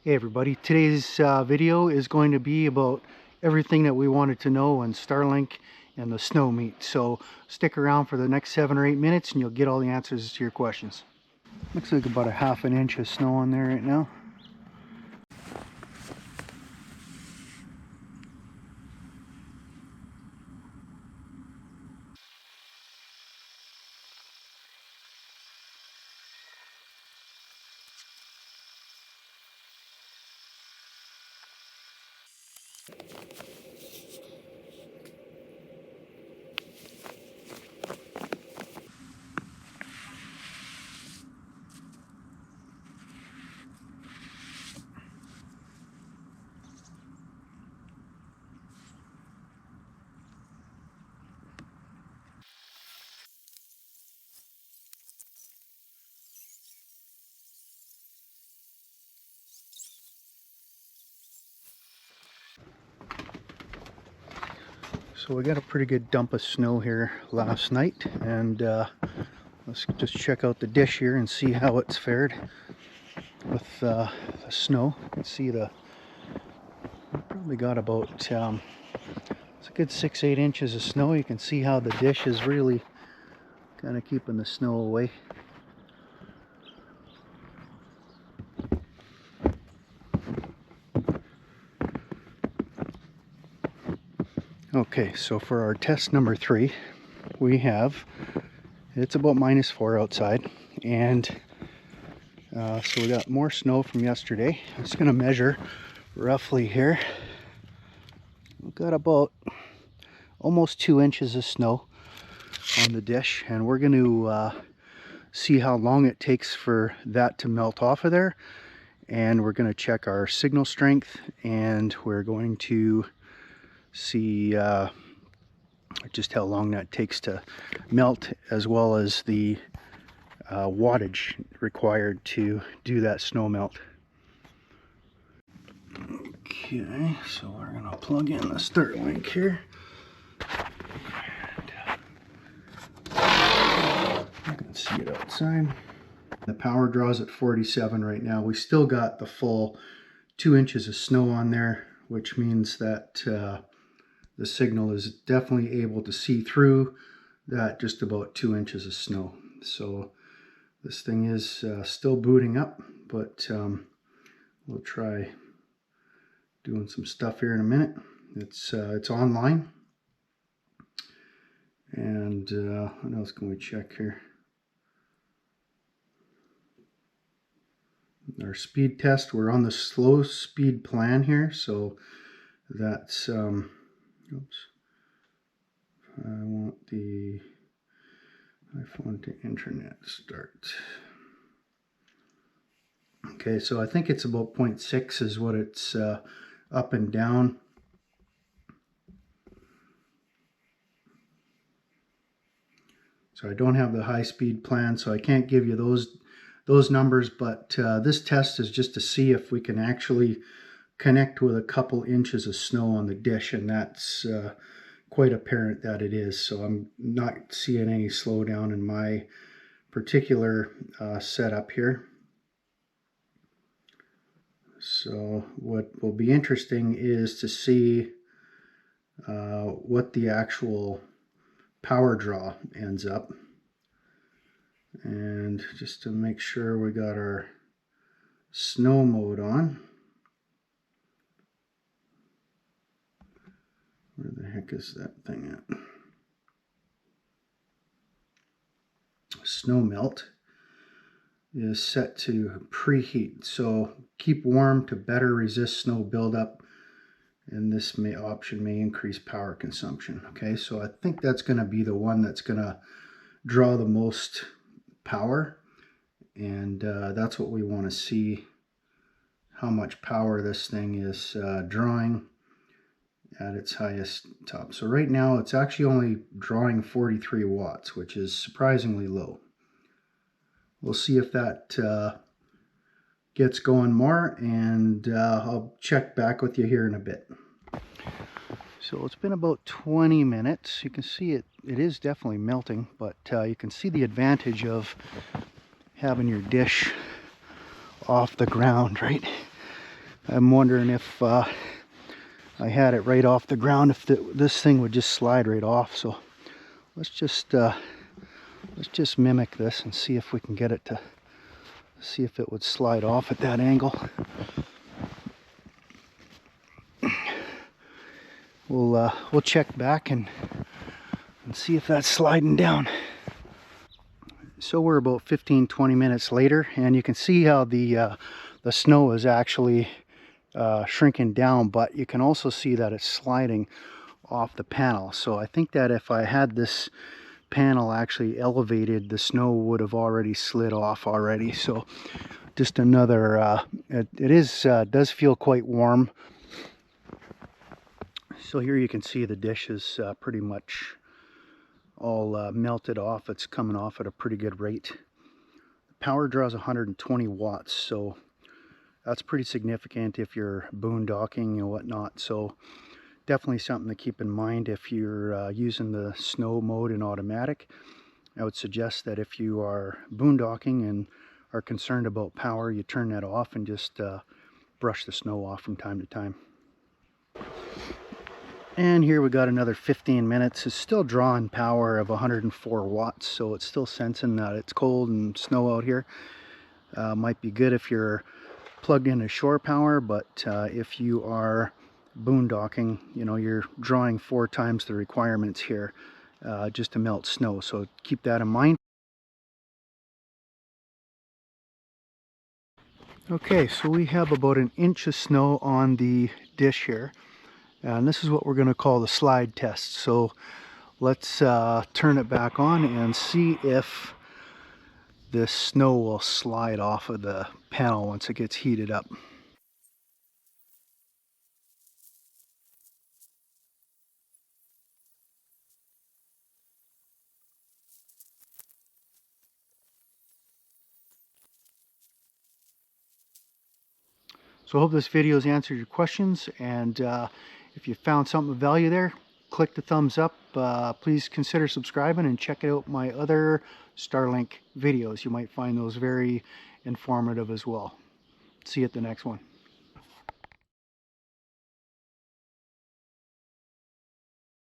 Hey everybody, today's video is going to be about everything that we wanted to know on Starlink and the snow meet. So stick around for the next 7 or 8 minutes and you'll get all the answers to your questions. Looks like about a ½ inch of snow on there right now. So we got a pretty good dump of snow here last night, and let's just check out the dish here and see how it's fared with the snow. You can see we probably got about it's a good 6-8 inches of snow. You can see how the dish is really kind of keeping the snow away. Okay, so for our test number 3, it's about -4 outside, and so we got more snow from yesterday. I'm just going to measure roughly here. We've got about almost 2 inches of snow on the dish, and we're going to see how long it takes for that to melt off of there, and we're going to check our signal strength, and we're going to see just how long that takes to melt, as well as the wattage required to do that snow melt. Okay, so we're going to plug in the Starlink here. You can see it outside. The power draw's at 47 right now. We still got the full 2 inches of snow on there, which means that the signal is definitely able to see through that just about 2 inches of snow. So this thing is still booting up, but we'll try doing some stuff here in a minute. It's online. And what else can we check here? Our speed test, we're on the slow speed plan here, so that's oops, I want the iPhone to internet start. Okay, so I think it's about 0.6 is what it's up and down. So I don't have the high speed plan, so I can't give you those numbers, but this test is just to see if we can actually connect with a couple inches of snow on the dish, and that's quite apparent that it is. So I'm not seeing any slowdown in my particular setup here. So what will be interesting is to see what the actual power draw ends up. And just to make sure we got our snow mode on. Where the heck is that thing at? Snow melt is set to preheat, so keep warm to better resist snow buildup, and this option may increase power consumption. Okay, so I think that's going to be the one that's going to draw the most power, and that's what we want to see, how much power this thing is drawing at its highest top. So right now it's actually only drawing 43 watts, which is surprisingly low. We'll see if that gets going more, and I'll check back with you here in a bit. So it's been about 20 minutes. You can see it is definitely melting, but you can see the advantage of having your dish off the ground, right? I'm wondering if I had it right off the ground, if this thing would just slide right off. So let's just mimic this and see if we can get it to see if it would slide off at that angle. We'll check back and see if that's sliding down. So we're about 15-20 minutes later, and you can see how the snow is actually shrinking down, but you can also see that it's sliding off the panel. So I think that if I had this panel actually elevated, the snow would have already slid off already. So just another it does feel quite warm. So here you can see the dish is pretty much all melted off. It's coming off at a pretty good rate. The power draws 120 watts, so that's pretty significant if you're boondocking and whatnot. So definitely something to keep in mind if you're using the snow mode in automatic. I would suggest that if you are boondocking and are concerned about power, you turn that off and just brush the snow off from time to time. And here we got another 15 minutes. It's still drawing power of 104 watts, so it's still sensing that it's cold and snow out here. Might be good if you're plugged into shore power, but if you are boondocking, you know, you're drawing 4 times the requirements here just to melt snow, so keep that in mind. Okay, so we have about 1 inch of snow on the dish here, and this is what we're going to call the slide test. So let's turn it back on and see if this snow will slide off of the panel once it gets heated up. So I hope this video has answered your questions, and if you found something of value there, click the thumbs up. Please consider subscribing and check out my other Starlink videos. You might find those very informative as well. See you at the next one.